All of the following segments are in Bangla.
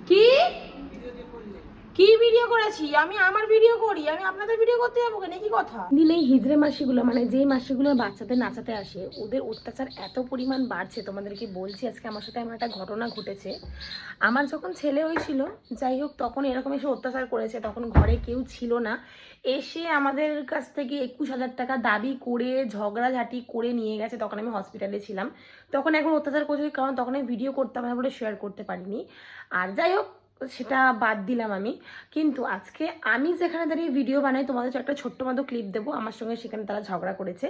কি কি ভিডিও করেছি? আমি আমার ভিডিও করি, আমি আপনাদের ভিডিও করতে যাবো কেন? কি কথা দিলে? এই হিজড়ে মাসিগুলো, মানে যেই মাসিগুলো বাচ্চাদের নাচাতে আসে, ওদের অত্যাচার এত পরিমাণ বাড়ছে। তোমাদেরকে বলছি, আজকে আমার সাথে আমার একটা ঘটনা ঘটেছে। আমার যখন ছেলে হয়েছিল, যাই হোক, তখন এরকম এসে অত্যাচার করেছে। তখন ঘরে কেউ ছিল না, এসে আমাদের কাছ থেকে 21,000 টাকা দাবি করে ঝগড়াঝাটি করে নিয়ে গেছে। তখন আমি হসপিটালে ছিলাম। তখন একবার অত্যাচার করেছে, কারণ তখন আমি ভিডিও করতাম না বলে শেয়ার করতে পারিনি। আর যাই হোক, সেটা বাদ দিলাম আমি। কিন্তু আজকে আমি যেখানে দাঁড়িয়ে ভিডিও বানাই, তোমাদের একটা ছোট্ট মতো ক্লিপ দেবো। আমার সঙ্গে সেখানে তারা ঝগড়া করেছে।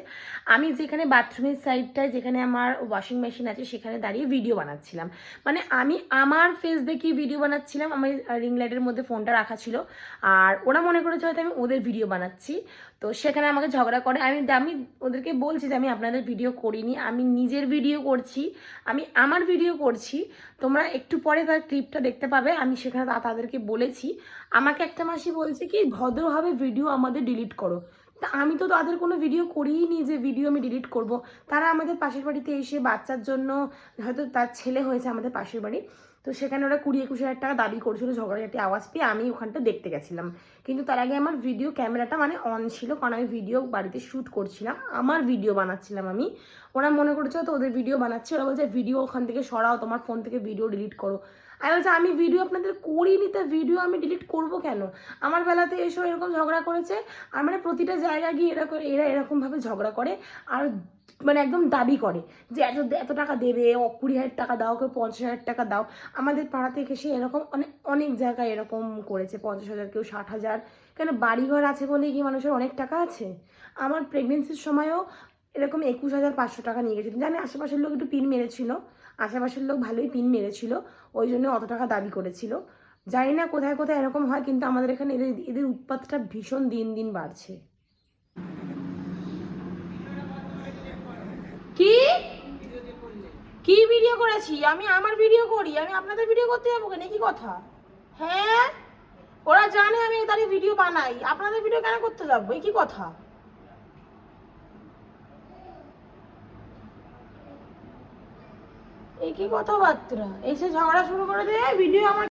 আমি যেখানে বাথরুমের সাইডটায়, যেখানে আমার ওয়াশিং মেশিন আছে, সেখানে দাঁড়িয়ে ভিডিও বানাচ্ছিলাম। মানে আমি আমার ফেস দেখি ভিডিও বানাচ্ছিলাম। আমার রিং লাইটের মধ্যে ফোনটা রাখা ছিল, আর ওরা মনে করেছে হয়তো আমি ওদের ভিডিও বানাচ্ছি। তো সেখানে আমাকে ঝগড়া করে। আমি আমি ওদেরকে বলছি যে আমি আপনাদের ভিডিও করিনি, আমি নিজের ভিডিও করছি, আমি আমার ভিডিও করছি। তোমরা একটু পরে তার ক্লিপটা দেখতে পাবে। আমি সেখানে তাদেরকে বলেছি। আমাকে একটা মাসি বলছে কি, ভদ্রভাবে ভিডিও আমাদের ডিলিট করো। তা আমি তো তাদের কোনো ভিডিও করিই নি যে ভিডিও আমি ডিলিট করব। তারা আমাদের পাশের বাড়িতে এসে বাচ্চার জন্য, হয়তো তার ছেলে হয়েছে আমাদের পাশের বাড়ি, তো সেখানে ওরা 20-21 হাজার টাকা দাবি করছিল। ঝগড়াঝাটি আওয়াজ পেয়ে আমি ওখানটা দেখতে গেছিলাম। কিন্তু তার আগে আমার ভিডিও ক্যামেরাটা মানে অন ছিল, কারণ আমি ভিডিও বাড়িতে শ্যুট করছিলাম, আমার ভিডিও বানাচ্ছিলাম আমি। ওরা মনে করেছে তো ওদের ভিডিও বানাচ্ছে। ওরা বলছে ভিডিও ওখান থেকে সরাও, তোমার ফোন থেকে ভিডিও ডিলিট করো। আমি বলছি আমি ভিডিও আপনাদের করিনি, তা ভিডিও আমি ডিলিট করবো কেন? আমার বেলাতে এসে এরকম ঝগড়া করেছে। আর মানে প্রতিটা জায়গায় গিয়ে এরা এরকমভাবে ঝগড়া করে। আর মানে একদম দাবি করে যে এত এত টাকা দেবে, 20,000 টাকা দাও, কেউ 50,000 টাকা দাও। আমাদের পাড়া থেকে সে এরকম অনেক অনেক জায়গায় এরকম করেছে, 50,000, কেউ 60,000। কেন, বাড়িঘর আছে বলে কি মানুষের অনেক টাকা আছে? আমার প্রেগনেন্সির সময়ও এরকম 21,500 টাকা নিয়ে গেছিল। জানি আশেপাশের লোক একটু পিন মেরেছিল, আশেপাশের লোক ভালোই পিন মেরেছিল, ওই জন্য অত টাকা দাবি করেছিল। জানি না কোথায় কোথায় এরকম হয়, কিন্তু আমাদের এখানে এদের এদের উৎপাতটা ভীষণ দিন দিন বাড়ছে। কি কি ভিডিও করেছি? আমি আমার ভিডিও করি, আমি আপনাদের ভিডিও করতে যাবো কেন? কি কথা? হ্যাঁ, ওরা জানে আমি দাঁড়িয়ে ভিডিও বানাই, আপনাদের ভিডিও কেন করতে যাবো? এই কি কথা? এই কি কথাবার্তা? এসে ঝগড়া শুরু করে দিয়ে ভিডিও আমার